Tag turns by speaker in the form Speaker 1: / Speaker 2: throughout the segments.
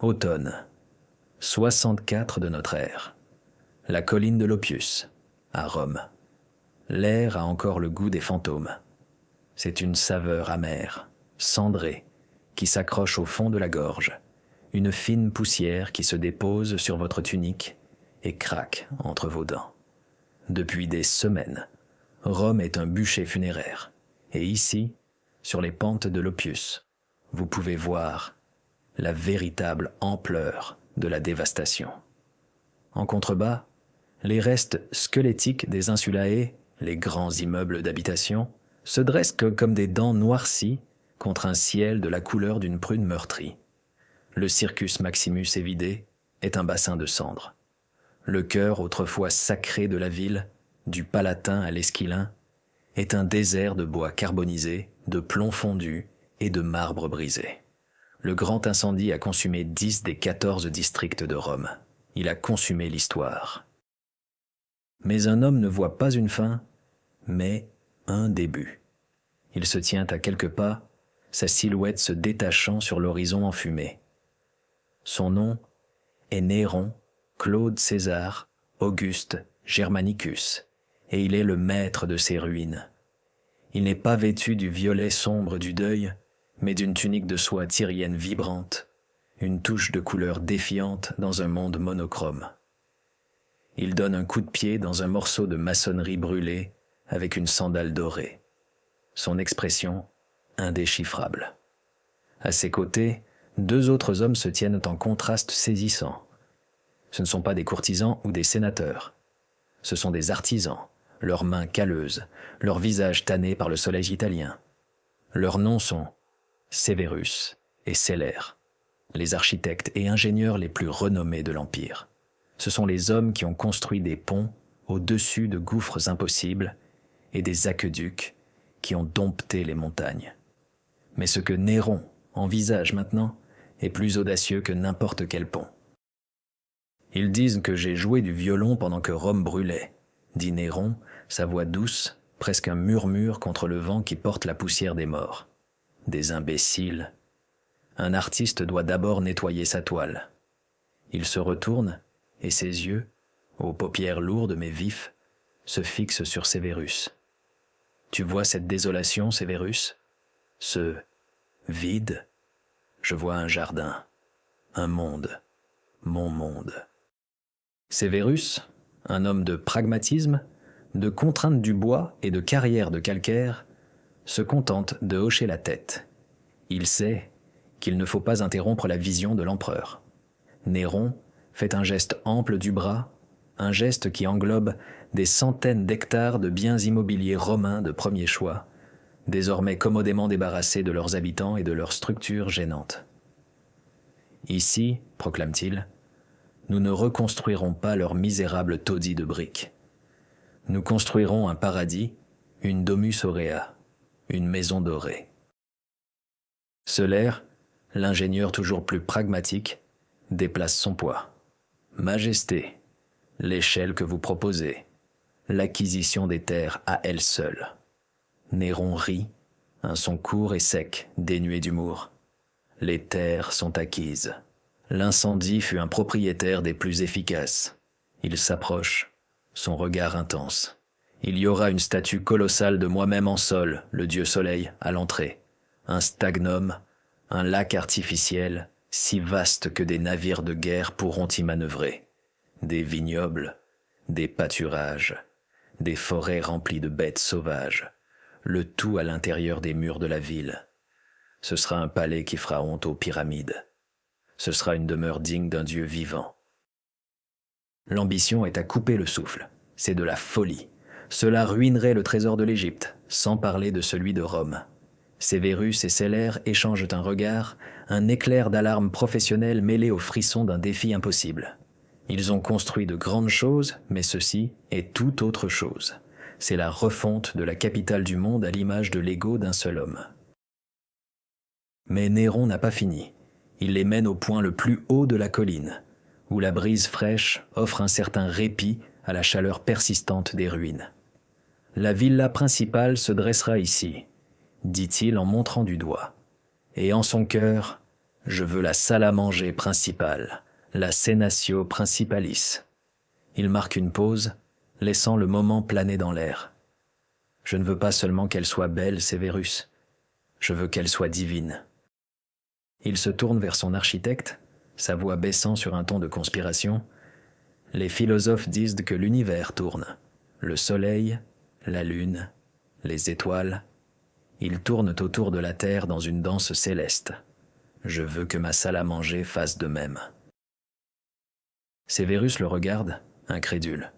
Speaker 1: Automne, 64 de notre ère. La colline de l'Oppius, à Rome. L'air a encore le goût des fantômes. C'est une saveur amère, cendrée, qui s'accroche au fond de la gorge, une fine poussière qui se dépose sur votre tunique et craque entre vos dents. Depuis des semaines, Rome est un bûcher funéraire, et ici, sur les pentes de l'Oppius, vous pouvez voir la véritable ampleur de la dévastation. En contrebas, les restes squelettiques des insulae, les grands immeubles d'habitation, se dressent comme des dents noircies contre un ciel de la couleur d'une prune meurtrie. Le Circus Maximus évidé est un bassin de cendres. Le cœur autrefois sacré de la ville, du Palatin à l'Esquilin, est un désert de bois carbonisé, de plomb fondu et de marbre brisé. Le grand incendie a consumé 10 des 14 districts de Rome. Il a consumé l'histoire. Mais un homme ne voit pas une fin, mais un début. Il se tient à quelques pas, sa silhouette se détachant sur l'horizon enfumé. Son nom est Néron, Claude César, Auguste, Germanicus, et il est le maître de ces ruines. Il n'est pas vêtu du violet sombre du deuil, mais d'une tunique de soie tyrienne vibrante, une touche de couleur défiante dans un monde monochrome. Il donne un coup de pied dans un morceau de maçonnerie brûlée avec une sandale dorée. Son expression indéchiffrable. À ses côtés, 2 autres hommes se tiennent en contraste saisissant. Ce ne sont pas des courtisans ou des sénateurs. Ce sont des artisans, leurs mains calleuses, leurs visages tannés par le soleil italien. Leurs noms sont Severus et Celer, les architectes et ingénieurs les plus renommés de l'Empire. Ce sont les hommes qui ont construit des ponts au-dessus de gouffres impossibles et des aqueducs qui ont dompté les montagnes. Mais ce que Néron envisage maintenant est plus audacieux que n'importe quel pont. Ils disent que j'ai joué du violon pendant que Rome brûlait, dit Néron, sa voix douce, presque un murmure contre le vent qui porte la poussière des morts. Des imbéciles. Un artiste doit d'abord nettoyer sa toile. Il se retourne et ses yeux, aux paupières lourdes mais vifs, se fixent sur Severus. Tu vois cette désolation, Severus? Ce vide? Je vois un jardin, un monde, mon monde. Severus, un homme de pragmatisme, de contrainte du bois et de carrière de calcaire, se contente de hocher la tête. Il sait qu'il ne faut pas interrompre la vision de l'empereur. Néron fait un geste ample du bras, un geste qui englobe des centaines d'hectares de biens immobiliers romains de premier choix, désormais commodément débarrassés de leurs habitants et de leurs structures gênantes. Ici, proclame-t-il, nous ne reconstruirons pas leur misérable taudis de briques. Nous construirons un paradis, une domus aurea, une maison dorée. Celer, l'ingénieur toujours plus pragmatique, déplace son poids. Majesté, l'échelle que vous proposez, l'acquisition des terres à elle seule. Néron rit, un son court et sec, dénué d'humour. Les terres sont acquises. L'incendie fut un propriétaire des plus efficaces. Il s'approche, son regard intense. Il y aura une statue colossale de moi-même en sol, le dieu soleil, à l'entrée. Un stagnum, un lac artificiel, si vaste que des navires de guerre pourront y manœuvrer. Des vignobles, des pâturages, des forêts remplies de bêtes sauvages, le tout à l'intérieur des murs de la ville. Ce sera un palais qui fera honte aux pyramides. Ce sera une demeure digne d'un dieu vivant. L'ambition est à couper le souffle. C'est de la folie. Cela ruinerait le trésor de l'Égypte, sans parler de celui de Rome. Severus et Celer échangent un regard, un éclair d'alarme professionnelle mêlé au frisson d'un défi impossible. Ils ont construit de grandes choses, mais ceci est tout autre chose. C'est la refonte de la capitale du monde à l'image de l'ego d'un seul homme. Mais Néron n'a pas fini. Il les mène au point le plus haut de la colline, où la brise fraîche offre un certain répit à la chaleur persistante des ruines. La villa principale se dressera ici, dit-il en montrant du doigt, et en son cœur, Je veux la salle à manger principale, la Senatio Principalis. Il marque une pause, laissant le moment planer dans l'air. Je ne veux pas seulement qu'elle soit belle, Severus. Je veux qu'elle soit divine. Il se tourne vers son architecte, sa voix baissant sur un ton de conspiration. Les philosophes disent que l'univers tourne. Le soleil, la lune, les étoiles, ils tournent autour de la terre dans une danse céleste. Je veux que ma salle à manger fasse de même. Severus le regarde, incrédule.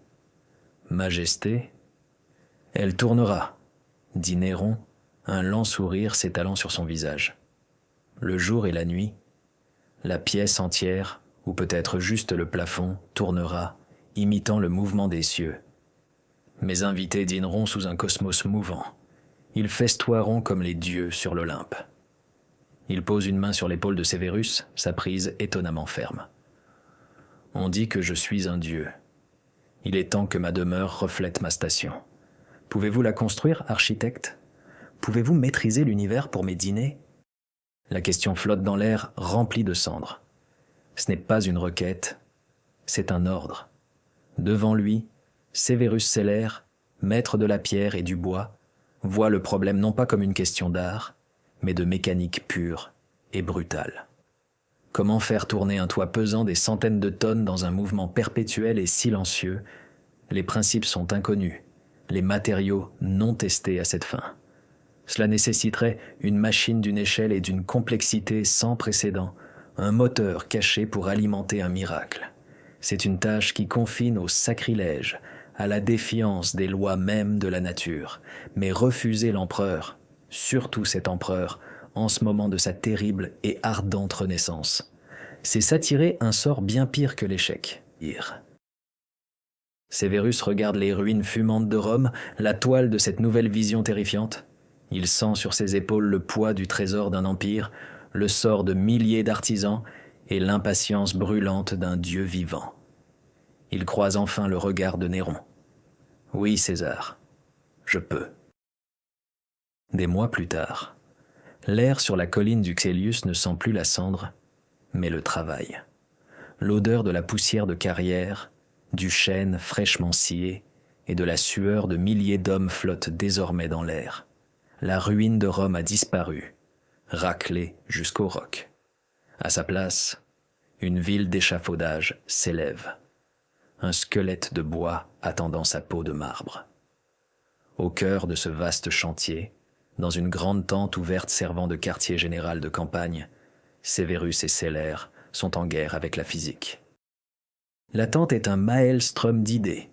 Speaker 1: Majesté, elle tournera, dit Néron, un lent sourire s'étalant sur son visage. Le jour et la nuit, la pièce entière, ou peut-être juste le plafond, tournera, imitant le mouvement des cieux. Mes invités dîneront sous un cosmos mouvant. Ils festoieront comme les dieux sur l'Olympe. Il pose une main sur l'épaule de Severus, sa prise étonnamment ferme. On dit que je suis un dieu. Il est temps que ma demeure reflète ma station. Pouvez-vous la construire, architecte? Pouvez-vous maîtriser l'univers pour mes dîners? La question flotte dans l'air, remplie de cendres. Ce n'est pas une requête, c'est un ordre. Devant lui, Severus Celer, maître de la pierre et du bois, voit le problème non pas comme une question d'art, mais de mécanique pure et brutale. Comment faire tourner un toit pesant des centaines de tonnes dans un mouvement perpétuel et silencieux? Les principes sont inconnus, les matériaux non testés à cette fin. Cela nécessiterait une machine d'une échelle et d'une complexité sans précédent, un moteur caché pour alimenter un miracle. C'est une tâche qui confine au sacrilège, à la défiance des lois mêmes de la nature. Mais refuser l'empereur, surtout cet empereur, en ce moment de sa terrible et ardente renaissance, c'est s'attirer un sort bien pire que l'échec. Severus regarde les ruines fumantes de Rome, la toile de cette nouvelle vision terrifiante. Il sent sur ses épaules le poids du trésor d'un empire, le sort de milliers d'artisans et l'impatience brûlante d'un dieu vivant. Il croise enfin le regard de Néron. Oui, César, je peux. Des mois plus tard, l'air sur la colline du Xélius ne sent plus la cendre, mais le travail. L'odeur de la poussière de carrière, du chêne fraîchement scié et de la sueur de milliers d'hommes flotte désormais dans l'air. La ruine de Rome a disparu, raclée jusqu'au roc. À sa place, une ville d'échafaudage s'élève. Un squelette de bois attendant sa peau de marbre. Au cœur de ce vaste chantier, dans une grande tente ouverte servant de quartier général de campagne, Severus et Celer sont en guerre avec la physique. La tente est un maelstrom d'idées.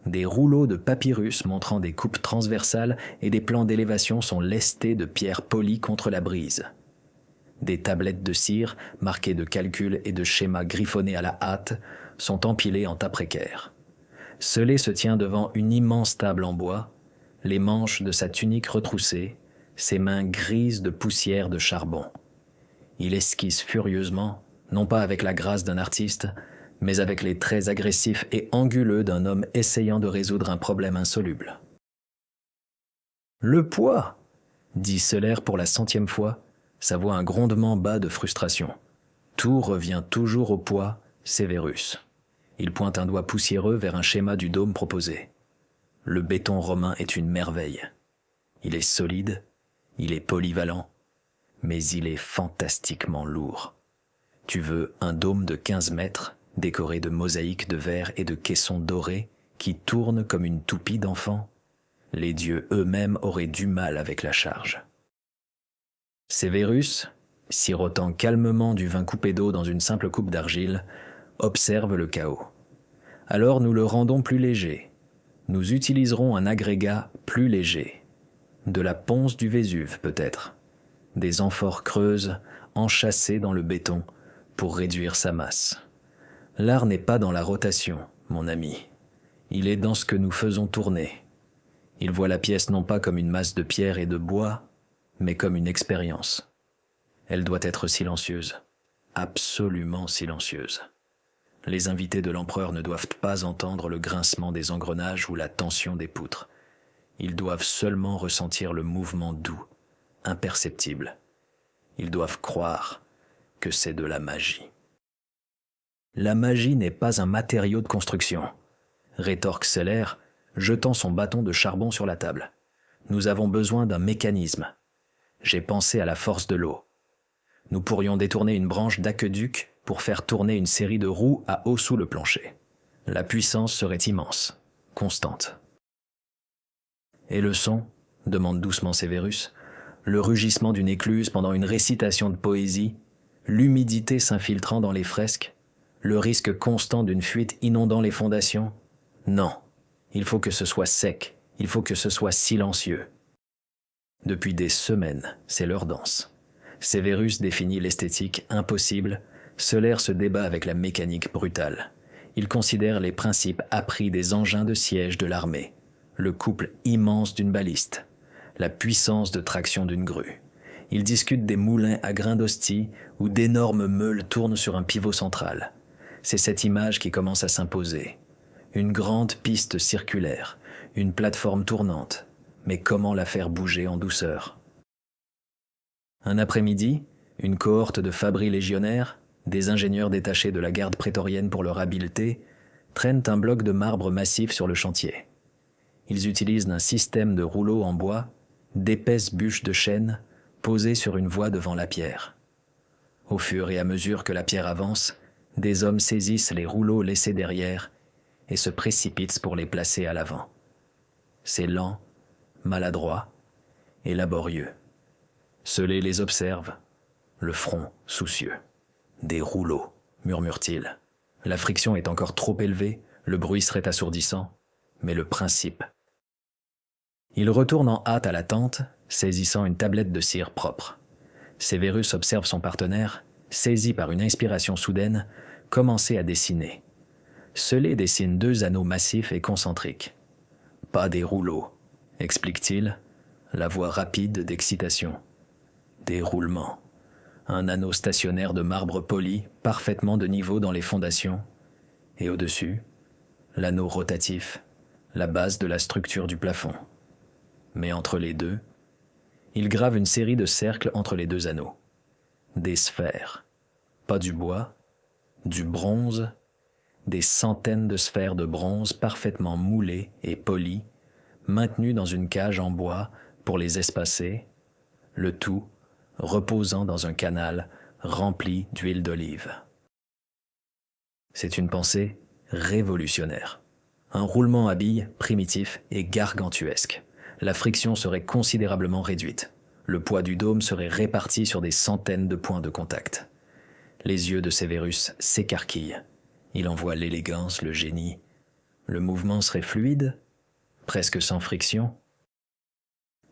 Speaker 1: Des rouleaux de papyrus montrant des coupes transversales et des plans d'élévation sont lestés de pierres polies contre la brise. Des tablettes de cire, marquées de calculs et de schémas griffonnés à la hâte, sont empilées en tas précaires. Celé se tient devant une immense table en bois, les manches de sa tunique retroussées, ses mains grises de poussière de charbon. Il esquisse furieusement, non pas avec la grâce d'un artiste, mais avec les traits agressifs et anguleux d'un homme essayant de résoudre un problème insoluble. « Le poids !» dit Celer pour la 100e fois, sa voix un grondement bas de frustration. Tout revient toujours au poids, Severus. Il pointe un doigt poussiéreux vers un schéma du dôme proposé. Le béton romain est une merveille. Il est solide, il est polyvalent, mais il est fantastiquement lourd. Tu veux un dôme de 15 mètres, décoré de mosaïques de verre et de caissons dorés, qui tournent comme une toupie d'enfant? Les dieux eux-mêmes auraient du mal avec la charge. Severus, sirotant calmement du vin coupé d'eau dans une simple coupe d'argile, observe le chaos. Alors nous le rendons plus léger. Nous utiliserons un agrégat plus léger. De la ponce du Vésuve, peut-être. Des amphores creuses, enchâssées dans le béton, pour réduire sa masse. L'art n'est pas dans la rotation, mon ami. Il est dans ce que nous faisons tourner. Il voit la pièce non pas comme une masse de pierre et de bois, mais comme une expérience. Elle doit être silencieuse, absolument silencieuse. Les invités de l'empereur ne doivent pas entendre le grincement des engrenages ou la tension des poutres. Ils doivent seulement ressentir le mouvement doux, imperceptible. Ils doivent croire que c'est de la magie. La magie n'est pas un matériau de construction, rétorque Seller, jetant son bâton de charbon sur la table. Nous avons besoin d'un mécanisme. J'ai pensé à la force de l'eau. Nous pourrions détourner une branche d'aqueduc pour faire tourner une série de roues à eau sous le plancher. La puissance serait immense, constante. Et le son ? Demande doucement Severus. Le rugissement d'une écluse pendant une récitation de poésie, l'humidité s'infiltrant dans les fresques, le risque constant d'une fuite inondant les fondations. Non, il faut que ce soit sec, il faut que ce soit silencieux. Depuis des semaines, c'est leur danse. Severus définit l'esthétique impossible, Seller se débat avec la mécanique brutale. Il considère les principes appris des engins de siège de l'armée, le couple immense d'une baliste, la puissance de traction d'une grue. Il discute des moulins à grains d'hostie où d'énormes meules tournent sur un pivot central. C'est cette image qui commence à s'imposer. Une grande piste circulaire, une plateforme tournante, mais comment la faire bouger en douceur ? Un après-midi, une cohorte de fabris légionnaires, des ingénieurs détachés de la garde prétorienne pour leur habileté, traînent un bloc de marbre massif sur le chantier. Ils utilisent un système de rouleaux en bois, d'épaisses bûches de chêne, posées sur une voie devant la pierre. Au fur et à mesure que la pierre avance, des hommes saisissent les rouleaux laissés derrière et se précipitent pour les placer à l'avant. C'est lent, maladroit et laborieux. Seller les observe, le front soucieux. « Des rouleaux », murmure-t-il. La friction est encore trop élevée, le bruit serait assourdissant, mais le principe. Il retourne en hâte à la tente, saisissant une tablette de cire propre. Severus observe son partenaire, saisi par une inspiration soudaine, commencer à dessiner. Seller dessine 2 anneaux massifs et concentriques. « Pas des rouleaux », explique-t-il, la voix rapide d'excitation. Des roulements. Un anneau stationnaire de marbre poli, parfaitement de niveau dans les fondations. Et au-dessus, l'anneau rotatif, la base de la structure du plafond. Mais entre les deux, il grave une série de cercles entre les 2 anneaux. Des sphères. Pas du bois, du bronze, des centaines de sphères de bronze parfaitement moulées et polies, maintenues dans une cage en bois pour les espacer, le tout reposant dans un canal rempli d'huile d'olive. C'est une pensée révolutionnaire. Un roulement à billes primitif et gargantuesque. La friction serait considérablement réduite. Le poids du dôme serait réparti sur des centaines de points de contact. Les yeux de Severus s'écarquillent. Il en voit l'élégance, le génie. Le mouvement serait fluide, presque sans friction.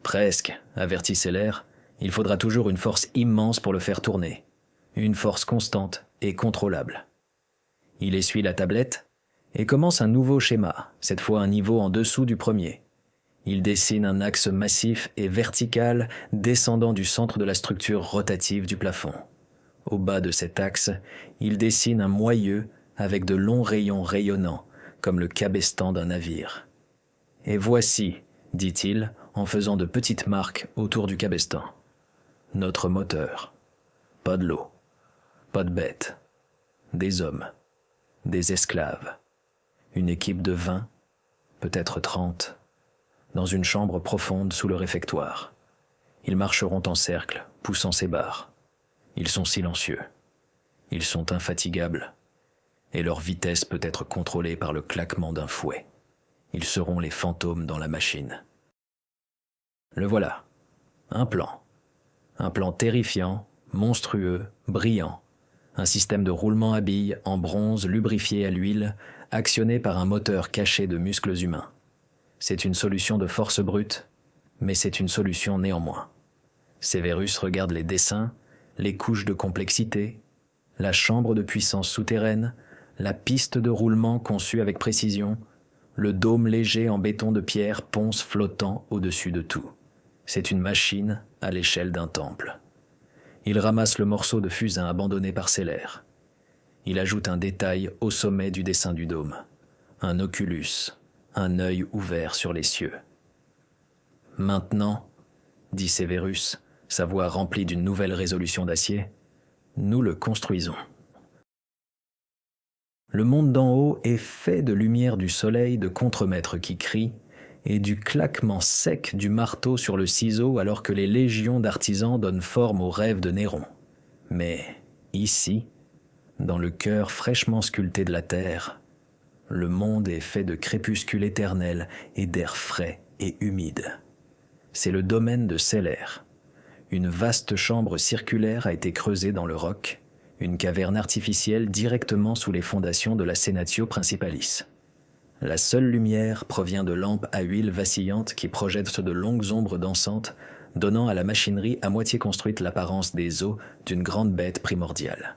Speaker 1: Presque, avertit Seller, il faudra toujours une force immense pour le faire tourner. Une force constante et contrôlable. Il essuie la tablette et commence un nouveau schéma, cette fois un niveau en dessous du premier. Il dessine un axe massif et vertical descendant du centre de la structure rotative du plafond. Au bas de cet axe, il dessine un moyeu avec de longs rayons rayonnants, comme le cabestan d'un navire. « Et voici, dit-il, en faisant de petites marques autour du cabestan. Notre moteur. Pas de l'eau, pas de bêtes, des hommes, des esclaves, une équipe de 20, peut-être 30, dans une chambre profonde sous le réfectoire. Ils marcheront en cercle, poussant ces barres. Ils sont silencieux, ils sont infatigables, et leur vitesse peut être contrôlée par le claquement d'un fouet. Ils seront les fantômes dans la machine. Le voilà, un plan terrifiant, monstrueux, brillant, un système de roulement à billes en bronze lubrifié à l'huile, actionné par un moteur caché de muscles humains. C'est une solution de force brute, mais c'est une solution néanmoins. Severus regarde les dessins, les couches de complexité, la chambre de puissance souterraine, la piste de roulement conçue avec précision, le dôme léger en béton de pierre ponce flottant au-dessus de tout. C'est une machine à l'échelle d'un temple. Il ramasse le morceau de fusain abandonné par Seller. Il ajoute un détail au sommet du dessin du dôme. Un oculus, un œil ouvert sur les cieux. « Maintenant, dit Severus, sa voix remplie d'une nouvelle résolution d'acier, nous le construisons. Le monde d'en haut est fait de lumière du soleil de contremaîtres qui crient et du claquement sec du marteau sur le ciseau alors que les légions d'artisans donnent forme aux rêves de Néron. Mais ici, dans le cœur fraîchement sculpté de la terre, le monde est fait de crépuscule éternel et d'air frais et humide. C'est le domaine de Seller. Une vaste chambre circulaire a été creusée dans le roc, une caverne artificielle directement sous les fondations de la Senatio Principalis. La seule lumière provient de lampes à huile vacillantes qui projettent de longues ombres dansantes, donnant à la machinerie à moitié construite l'apparence des os d'une grande bête primordiale.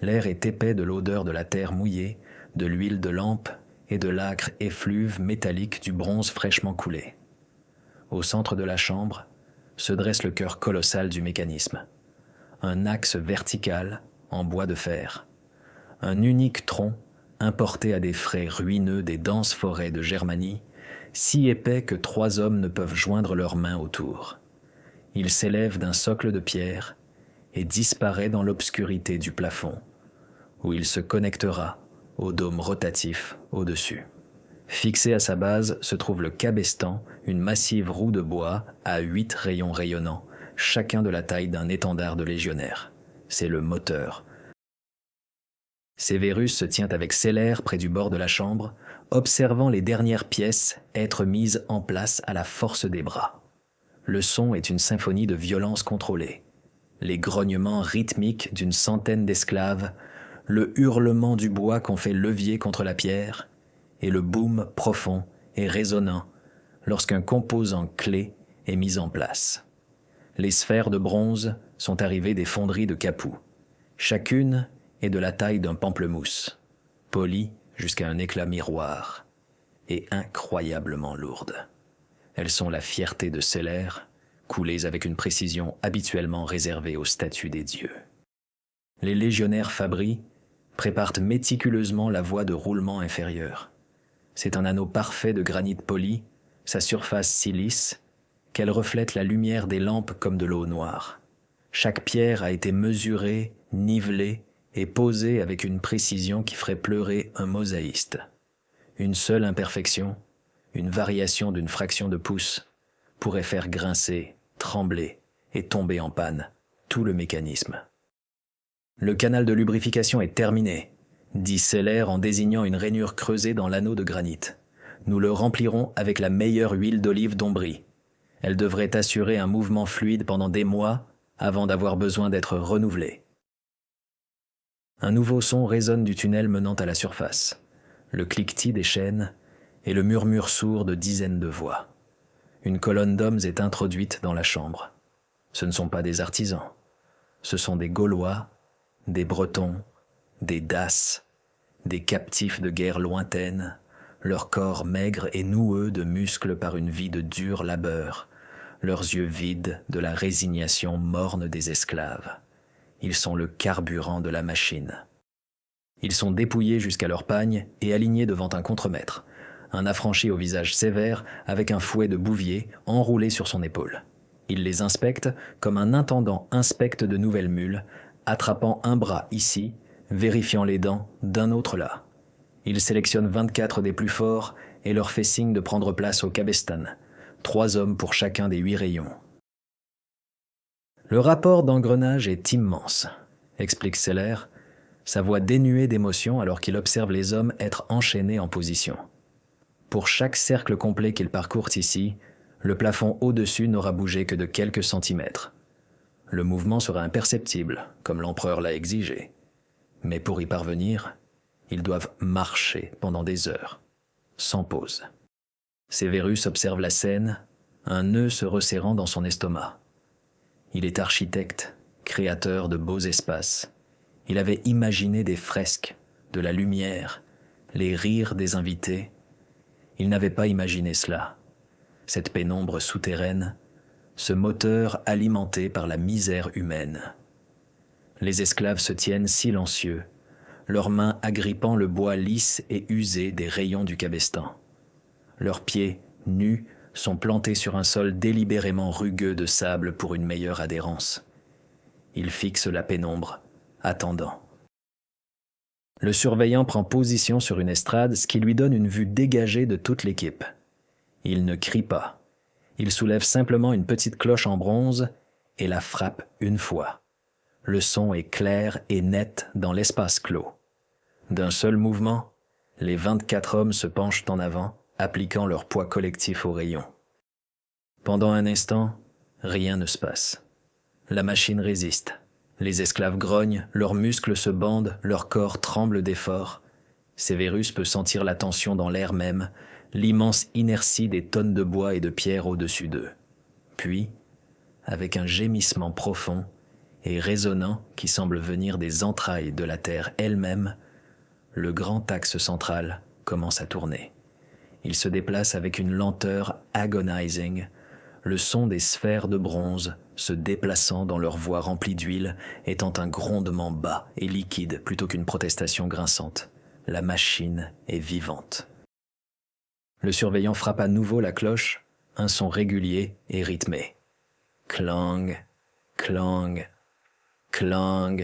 Speaker 1: L'air est épais de l'odeur de la terre mouillée, de l'huile de lampe et de l'âcre effluve métallique du bronze fraîchement coulé. Au centre de la chambre se dresse le cœur colossal du mécanisme. Un axe vertical en bois de fer. Un unique tronc importé à des frais ruineux des denses forêts de Germanie, si épais que 3 hommes ne peuvent joindre leurs mains autour. Il s'élève d'un socle de pierre et disparaît dans l'obscurité du plafond, où il se connectera au dôme rotatif au-dessus. Fixé à sa base se trouve le cabestan, une massive roue de bois à 8 rayons rayonnants, chacun de la taille d'un étendard de légionnaire. C'est le moteur. Severus se tient avec Seller près du bord de la chambre, observant les dernières pièces être mises en place à la force des bras. Le son est une symphonie de violence contrôlée. Les grognements rythmiques d'une centaine d'esclaves, le hurlement du bois qu'on fait levier contre la pierre, et le boom profond et résonnant lorsqu'un composant clé est mis en place. Les sphères de bronze sont arrivées des fonderies de Capoue. Chacune est de la taille d'un pamplemousse, polie jusqu'à un éclat miroir, et incroyablement lourdes. Elles sont la fierté de Seller, coulées avec une précision habituellement réservée aux statues des dieux. Les légionnaires Fabri préparent méticuleusement la voie de roulement inférieure. C'est un anneau parfait de granit poli, sa surface si lisse qu'elle reflète la lumière des lampes comme de l'eau noire. Chaque pierre a été mesurée, nivelée et posée avec une précision qui ferait pleurer un mosaïste. Une seule imperfection, une variation d'une fraction de pouce, pourrait faire grincer, trembler et tomber en panne tout le mécanisme. Le canal de lubrification est terminé, dit Seller en désignant une rainure creusée dans l'anneau de granit. Nous le remplirons avec la meilleure huile d'olive d'Ombrie. Elle devrait assurer un mouvement fluide pendant des mois avant d'avoir besoin d'être renouvelée. Un nouveau son résonne du tunnel menant à la surface, le cliquetis des chaînes et le murmure sourd de dizaines de voix. Une colonne d'hommes est introduite dans la chambre. Ce ne sont pas des artisans, ce sont des Gaulois, des Bretons, des Daces, des captifs de guerre lointaine, leurs corps maigres et noueux de muscles par une vie de dur labeur, leurs yeux vides de la résignation morne des esclaves. Ils sont le carburant de la machine. Ils sont dépouillés jusqu'à leur pagne et alignés devant un contremaître, un affranchi au visage sévère avec un fouet de bouvier enroulé sur son épaule. Il les inspecte comme un intendant inspecte de nouvelles mules, attrapant un bras ici, vérifiant les dents d'un autre là. Il sélectionne 24 des plus forts et leur fait signe de prendre place au cabestan, 3 hommes pour chacun des 8 rayons. Le rapport d'engrenage est immense, explique Seller, sa voix dénuée d'émotion alors qu'il observe les hommes être enchaînés en position. Pour chaque cercle complet qu'ils parcourent ici, le plafond au-dessus n'aura bougé que de quelques centimètres. Le mouvement sera imperceptible, comme l'empereur l'a exigé. Mais pour y parvenir, ils doivent marcher pendant des heures, sans pause. Severus observe la scène, un nœud se resserrant dans son estomac. Il est architecte, créateur de beaux espaces. Il avait imaginé des fresques, de la lumière, les rires des invités. Il n'avait pas imaginé cela. Cette pénombre souterraine, ce moteur alimenté par la misère humaine. Les esclaves se tiennent silencieux, leurs mains agrippant le bois lisse et usé des rayons du cabestan. Leurs pieds, nus, sont plantés sur un sol délibérément rugueux de sable pour une meilleure adhérence. Il fixe la pénombre, attendant. Le surveillant prend position sur une estrade, ce qui lui donne une vue dégagée de toute l'équipe. Il ne crie pas. Il soulève simplement une petite cloche en bronze et la frappe une fois. Le son est clair et net dans l'espace clos. D'un seul mouvement, les 24 hommes se penchent en avant, appliquant leur poids collectif au rayon. Pendant un instant, rien ne se passe. La machine résiste. Les esclaves grognent, leurs muscles se bandent, leur corps tremble d'effort. Severus peut sentir la tension dans l'air même, l'immense inertie des tonnes de bois et de pierres au-dessus d'eux. Puis, avec un gémissement profond et résonnant qui semble venir des entrailles de la terre elle-même, le grand axe central commence à tourner. Il se déplace avec une lenteur agonizing, le son des sphères de bronze se déplaçant dans leur voie remplie d'huile étant un grondement bas et liquide plutôt qu'une protestation grinçante. La machine est vivante. Le surveillant frappe à nouveau la cloche, un son régulier et rythmé. Clang, clang, clang.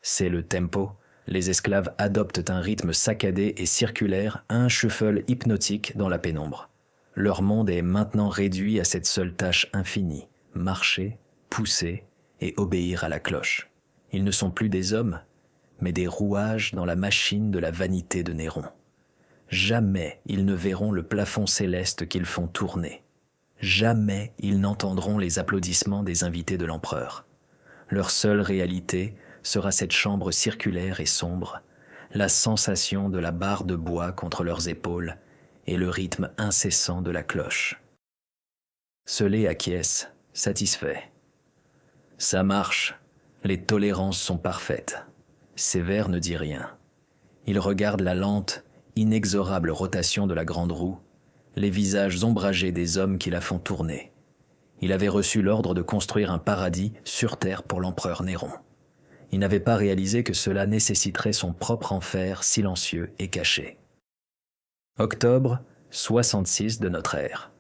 Speaker 1: C'est le tempo. Les esclaves adoptent un rythme saccadé et circulaire, un shuffle hypnotique dans la pénombre. Leur monde est maintenant réduit à cette seule tâche infinie, marcher, pousser et obéir à la cloche. Ils ne sont plus des hommes, mais des rouages dans la machine de la vanité de Néron. Jamais ils ne verront le plafond céleste qu'ils font tourner. Jamais ils n'entendront les applaudissements des invités de l'empereur. Leur seule réalité sera cette chambre circulaire et sombre, la sensation de la barre de bois contre leurs épaules et le rythme incessant de la cloche. Selé acquiesce, satisfait. Ça marche, les tolérances sont parfaites. Sévère ne dit rien. Il regarde la lente, inexorable rotation de la grande roue, les visages ombragés des hommes qui la font tourner. Il avait reçu l'ordre de construire un paradis sur terre pour l'empereur Néron. Il n'avait pas réalisé que cela nécessiterait son propre enfer silencieux et caché. Octobre 66 de notre ère.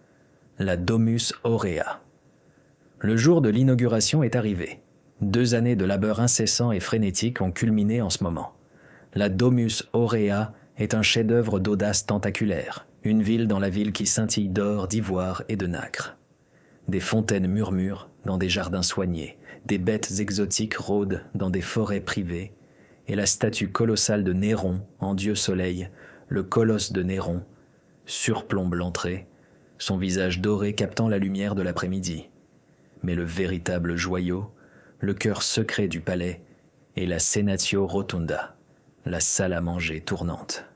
Speaker 1: La Domus Aurea. Le jour de l'inauguration est arrivé. 2 années de labeur incessant et frénétique ont culminé en ce moment. La Domus Aurea est un chef-d'œuvre d'audace tentaculaire, une ville dans la ville qui scintille d'or, d'ivoire et de nacre. Des fontaines murmurent dans des jardins soignés, des bêtes exotiques rôdent dans des forêts privées, et la statue colossale de Néron, en dieu soleil, le colosse de Néron, surplombe l'entrée, son visage doré captant la lumière de l'après-midi. Mais le véritable joyau, le cœur secret du palais, est la Senatio Rotunda, la salle à manger tournante.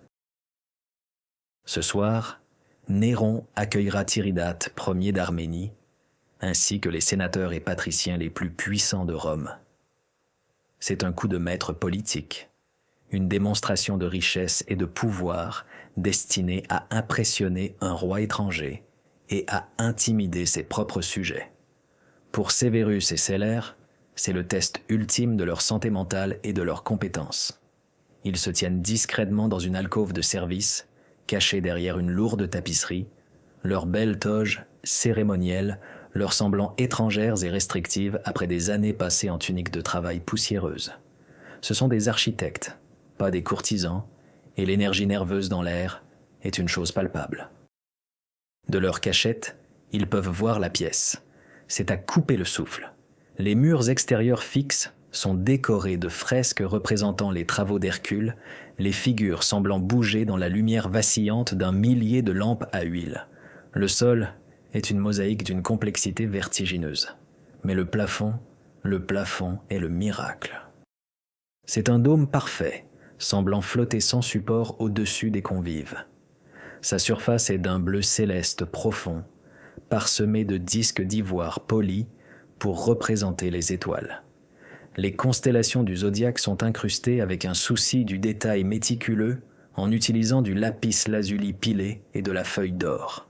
Speaker 1: Ce soir, Néron accueillera Tiridate, premier d'Arménie, ainsi que les sénateurs et patriciens les plus puissants de Rome. C'est un coup de maître politique, une démonstration de richesse et de pouvoir destinée à impressionner un roi étranger et à intimider ses propres sujets. Pour Severus et Célère, c'est le test ultime de leur santé mentale et de leurs compétences. Ils se tiennent discrètement dans une alcôve de service, cachés derrière une lourde tapisserie, leurs belles toges cérémonielles leur semblant étrangères et restrictives après des années passées en tunique de travail poussiéreuse. Ce sont des architectes, pas des courtisans, et l'énergie nerveuse dans l'air est une chose palpable. De leur cachette, ils peuvent voir la pièce. C'est à couper le souffle. Les murs extérieurs fixes sont décorés de fresques représentant les travaux d'Hercule, les figures semblant bouger dans la lumière vacillante d'un millier de lampes à huile. Le sol est une mosaïque d'une complexité vertigineuse. Mais le plafond est le miracle. C'est un dôme parfait, semblant flotter sans support au-dessus des convives. Sa surface est d'un bleu céleste profond, parsemé de disques d'ivoire polis pour représenter les étoiles. Les constellations du zodiaque sont incrustées avec un souci du détail méticuleux en utilisant du lapis lazuli pilé et de la feuille d'or.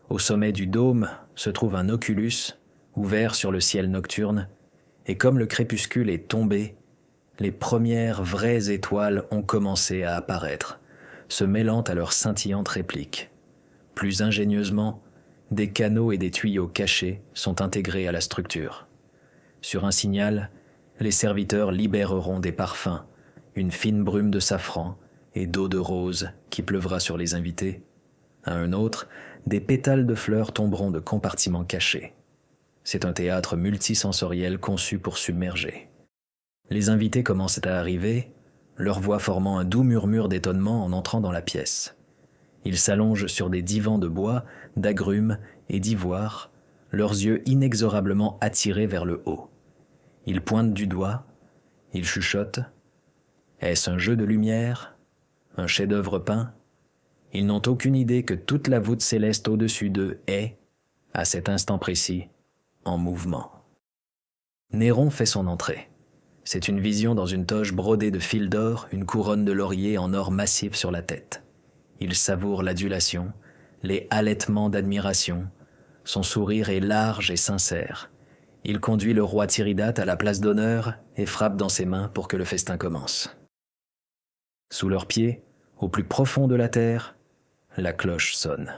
Speaker 1: Au sommet du dôme se trouve un oculus, ouvert sur le ciel nocturne, et comme le crépuscule est tombé, les premières vraies étoiles ont commencé à apparaître, se mêlant à leurs scintillantes répliques. Plus ingénieusement, des canaux et des tuyaux cachés sont intégrés à la structure. Sur un signal, les serviteurs libéreront des parfums, une fine brume de safran et d'eau de rose qui pleuvra sur les invités. À un autre, des pétales de fleurs tomberont de compartiments cachés. C'est un théâtre multisensoriel conçu pour submerger. Les invités commencent à arriver, leur voix formant un doux murmure d'étonnement en entrant dans la pièce. Ils s'allongent sur des divans de bois, d'agrumes et d'ivoire, leurs yeux inexorablement attirés vers le haut. Ils pointent du doigt, ils chuchotent. Est-ce un jeu de lumière? Un chef-d'œuvre peint? Ils n'ont aucune idée que toute la voûte céleste au-dessus d'eux est, à cet instant précis, en mouvement. Néron fait son entrée. C'est une vision dans une toge brodée de fils d'or, une couronne de laurier en or massif sur la tête. Il savoure l'adulation, les halètements d'admiration. Son sourire est large et sincère. Il conduit le roi Tiridate à la place d'honneur et frappe dans ses mains pour que le festin commence. Sous leurs pieds, au plus profond de la terre, la cloche sonne.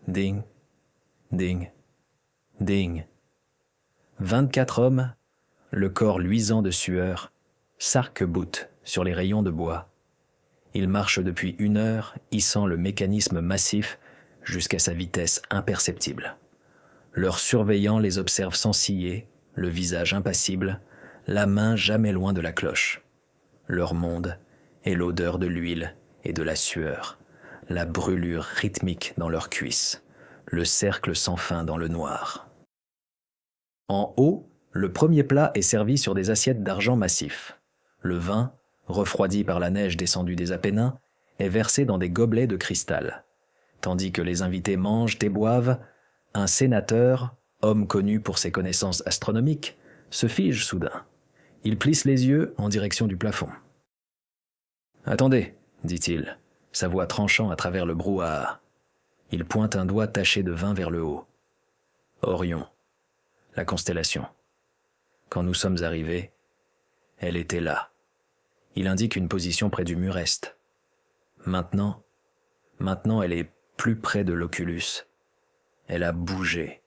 Speaker 1: Ding, ding, ding. 24 hommes, le corps luisant de sueur, s'arc-boutent sur les rayons de bois. Ils marchent depuis 1 heure, hissant le mécanisme massif jusqu'à sa vitesse imperceptible. Leurs surveillants les observent sans ciller, le visage impassible, la main jamais loin de la cloche. Leur monde est l'odeur de l'huile et de la sueur, la brûlure rythmique dans leurs cuisses, le cercle sans fin dans le noir. En haut, le premier plat est servi sur des assiettes d'argent massif. Le vin, refroidi par la neige descendue des Apennins, est versé dans des gobelets de cristal. Tandis que les invités mangent et boivent, un sénateur, homme connu pour ses connaissances astronomiques, se fige soudain. Il plisse les yeux en direction du plafond. « Attendez, dit-il, sa voix tranchant à travers le brouhaha. Il pointe un doigt taché de vin vers le haut. Orion, la constellation. Quand nous sommes arrivés, elle était là. Il indique une position près du mur est. Maintenant, elle est plus près de l'oculus. Elle a bougé.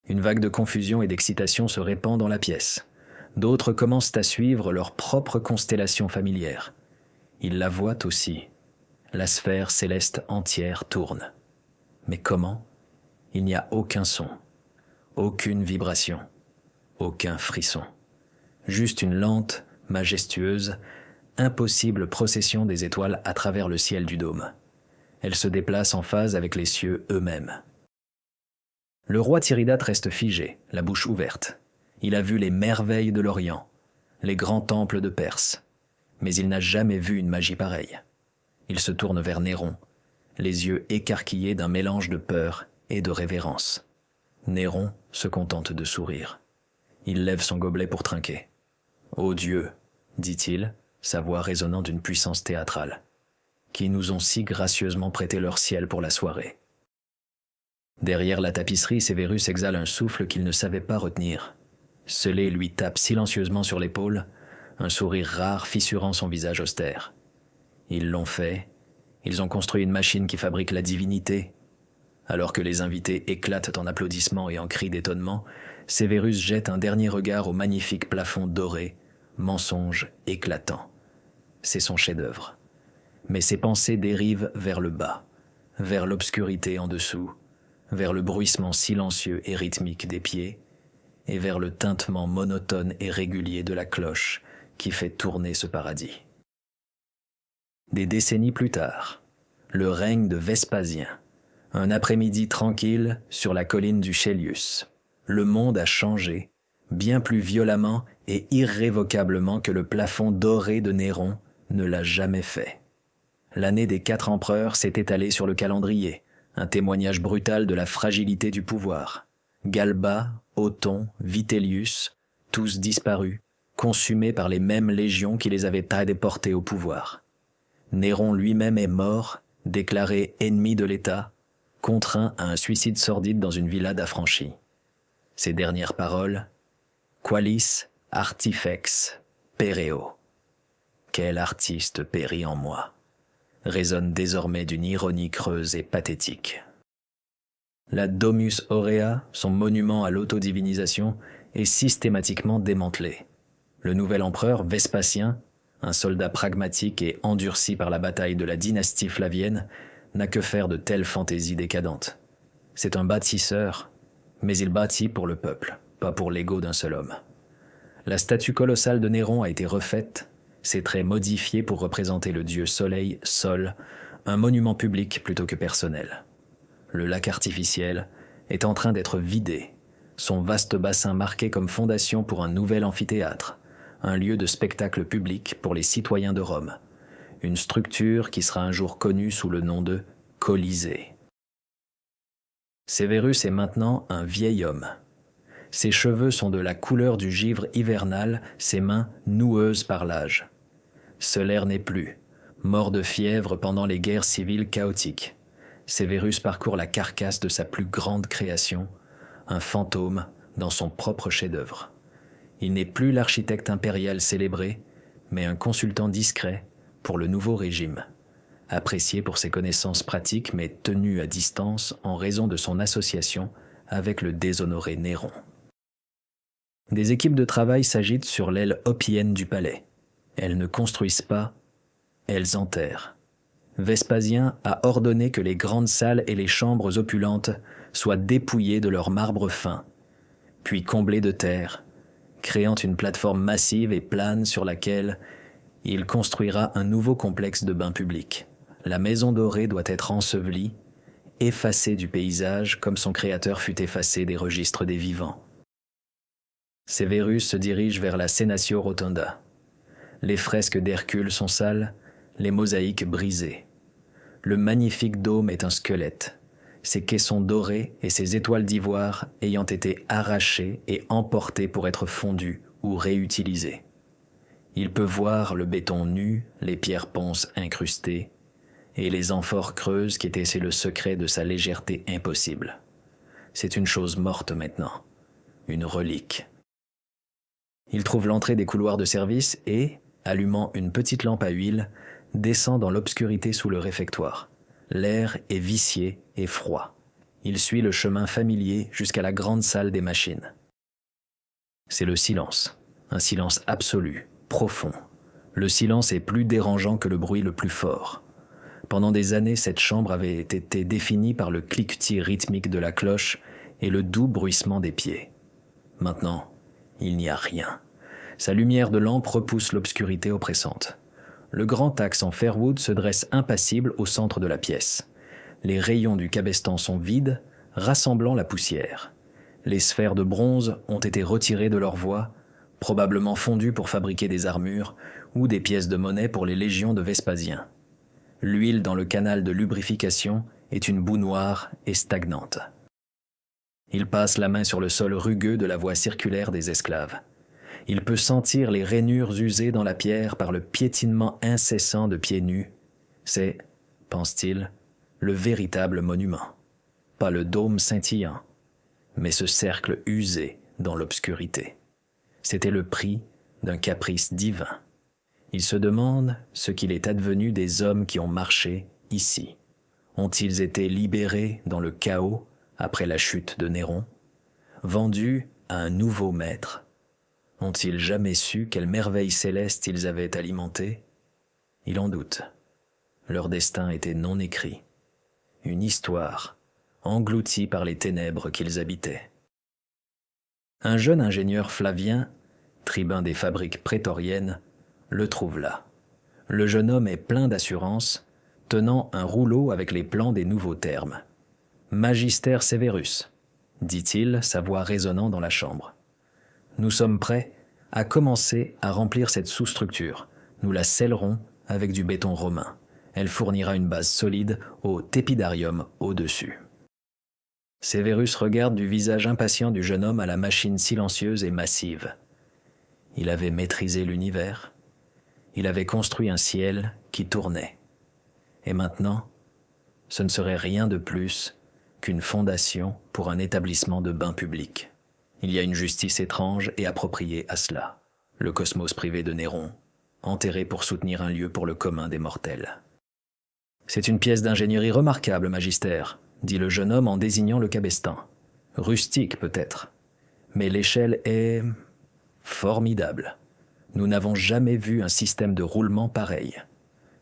Speaker 1: Une vague de confusion et d'excitation se répand dans la pièce. D'autres commencent à suivre leur propre constellation familière. Ils la voient aussi. La sphère céleste entière tourne. Mais comment? Il n'y a aucun son, aucune vibration, aucun frisson. Juste une lente, majestueuse, impossible procession des étoiles à travers le ciel du dôme. Elle se déplace en phase avec les cieux eux-mêmes. Le roi Tiridate reste figé, la bouche ouverte. Il a vu les merveilles de l'Orient, les grands temples de Perse, mais il n'a jamais vu une magie pareille. Il se tourne vers Néron, les yeux écarquillés d'un mélange de peur et de révérence. Néron se contente de sourire. Il lève son gobelet pour trinquer. « Ô Dieu, dit-il, sa voix résonnant d'une puissance théâtrale, qui nous ont si gracieusement prêté leur ciel pour la soirée. » Derrière la tapisserie, Sévérus exhale un souffle qu'il ne savait pas retenir. Scellé lui tape silencieusement sur l'épaule, un sourire rare fissurant son visage austère. Ils l'ont fait, ils ont construit une machine qui fabrique la divinité. Alors que les invités éclatent en applaudissements et en cris d'étonnement, Sévérus jette un dernier regard au magnifique plafond doré, mensonge éclatant. C'est son chef-d'œuvre. Mais ses pensées dérivent vers le bas, vers l'obscurité en dessous, vers le bruissement silencieux et rythmique des pieds, et vers le tintement monotone et régulier de la cloche qui fait tourner ce paradis. Des décennies plus tard, le règne de Vespasien, un après-midi tranquille sur la colline du Chélius. Le monde a changé, bien plus violemment et irrévocablement que le plafond doré de Néron ne l'a jamais fait. L'année des 4 empereurs s'est étalée sur le calendrier, un témoignage brutal de la fragilité du pouvoir. Galba, Othon, Vitellius, tous disparus, consumés par les mêmes légions qui les avaient déportés au pouvoir. Néron lui-même est mort, déclaré ennemi de l'État, contraint à un suicide sordide dans une villa d'affranchis. Ses dernières paroles, « Qualis artifex pereo » Quel artiste périt en moi résonne désormais d'une ironie creuse et pathétique. La Domus Aurea, son monument à l'autodivinisation, est systématiquement démantelé. Le nouvel empereur Vespasien, un soldat pragmatique et endurci par la bataille de la dynastie flavienne, n'a que faire de telles fantaisies décadentes. C'est un bâtisseur, mais il bâtit pour le peuple, pas pour l'ego d'un seul homme. La statue colossale de Néron a été refaite, ses traits modifiés pour représenter le dieu soleil, sol, un monument public plutôt que personnel. Le lac artificiel est en train d'être vidé, son vaste bassin marqué comme fondation pour un nouvel amphithéâtre, un lieu de spectacle public pour les citoyens de Rome, une structure qui sera un jour connue sous le nom de Colisée. Sévérus est maintenant un vieil homme. Ses cheveux sont de la couleur du givre hivernal, ses mains noueuses par l'âge. Solaire n'est plus, mort de fièvre pendant les guerres civiles chaotiques. Sévérus parcourt la carcasse de sa plus grande création, un fantôme dans son propre chef-d'œuvre. Il n'est plus l'architecte impérial célébré, mais un consultant discret pour le nouveau régime, apprécié pour ses connaissances pratiques mais tenu à distance en raison de son association avec le déshonoré Néron. Des équipes de travail s'agitent sur l'aile oppienne du palais. Elles ne construisent pas, elles enterrent. Vespasien a ordonné que les grandes salles et les chambres opulentes soient dépouillées de leur marbre fin, puis comblées de terre, créant une plateforme massive et plane sur laquelle il construira un nouveau complexe de bains publics. La maison dorée doit être ensevelie, effacée du paysage comme son créateur fut effacé des registres des vivants. Sévérus se dirige vers la Senatio Rotunda. Les fresques d'Hercule sont sales, les mosaïques brisées. Le magnifique dôme est un squelette, ses caissons dorés et ses étoiles d'ivoire ayant été arrachés et emportés pour être fondus ou réutilisés. Il peut voir le béton nu, les pierres ponces incrustées, et les amphores creuses qui étaient le secret de sa légèreté impossible. C'est une chose morte maintenant, une relique. Il trouve l'entrée des couloirs de service et, allumant une petite lampe à huile, descend dans l'obscurité sous le réfectoire. L'air est vicié et froid. Il suit le chemin familier jusqu'à la grande salle des machines. C'est le silence, un silence absolu, profond. Le silence est plus dérangeant que le bruit le plus fort. Pendant des années, cette chambre avait été définie par le cliquetis rythmique de la cloche et le doux bruissement des pieds. Maintenant, il n'y a rien. Sa lumière de lampe repousse l'obscurité oppressante. Le grand axe en fer-wood se dresse impassible au centre de la pièce. Les rayons du cabestan sont vides, rassemblant la poussière. Les sphères de bronze ont été retirées de leur voie, probablement fondues pour fabriquer des armures ou des pièces de monnaie pour les légions de Vespasien. L'huile dans le canal de lubrification est une boue noire et stagnante. Il passe la main sur le sol rugueux de la voie circulaire des esclaves. Il peut sentir les rainures usées dans la pierre par le piétinement incessant de pieds nus. C'est, pense-t-il, le véritable monument. Pas le dôme scintillant, mais ce cercle usé dans l'obscurité. C'était le prix d'un caprice divin. Il se demande ce qu'il est advenu des hommes qui ont marché ici. Ont-ils été libérés dans le chaos après la chute de Néron, vendus à un nouveau maître? Ont-ils jamais su quelle merveille céleste ils avaient alimentée? Il en doute. Leur destin était non écrit. Une histoire, engloutie par les ténèbres qu'ils habitaient. Un jeune ingénieur flavien, tribun des fabriques prétoriennes, le trouve là. Le jeune homme est plein d'assurance, tenant un rouleau avec les plans des nouveaux termes. « Magister Severus », dit-il, sa voix résonnant dans la chambre. Nous sommes prêts à commencer à remplir cette sous-structure. Nous la scellerons avec du béton romain. Elle fournira une base solide au tépidarium au-dessus. Severus regarde du visage impatient du jeune homme à la machine silencieuse et massive. Il avait maîtrisé l'univers. Il avait construit un ciel qui tournait. Et maintenant, ce ne serait rien de plus qu'une fondation pour un établissement de bains publics. Il y a une justice étrange et appropriée à cela. Le cosmos privé de Néron, enterré pour soutenir un lieu pour le commun des mortels. C'est une pièce d'ingénierie remarquable, Magister, dit le jeune homme en désignant le cabestan. Rustique peut-être, Mais l'échelle est formidable. Nous n'avons jamais vu un système de roulement pareil.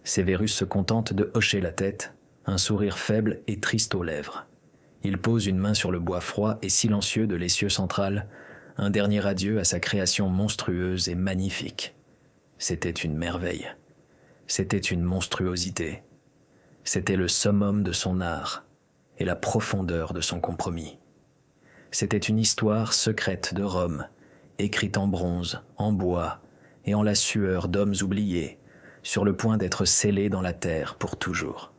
Speaker 1: Severus se contente de hocher la tête, un sourire faible et triste aux lèvres. Il pose une main sur le bois froid et silencieux de l'essieu central, un dernier adieu à sa création monstrueuse et magnifique. C'était une merveille. C'était une monstruosité. C'était le summum de son art et la profondeur de son compromis. C'était une histoire secrète de Rome, écrite en bronze, en bois et en la sueur d'hommes oubliés, sur le point d'être scellée dans la terre pour toujours.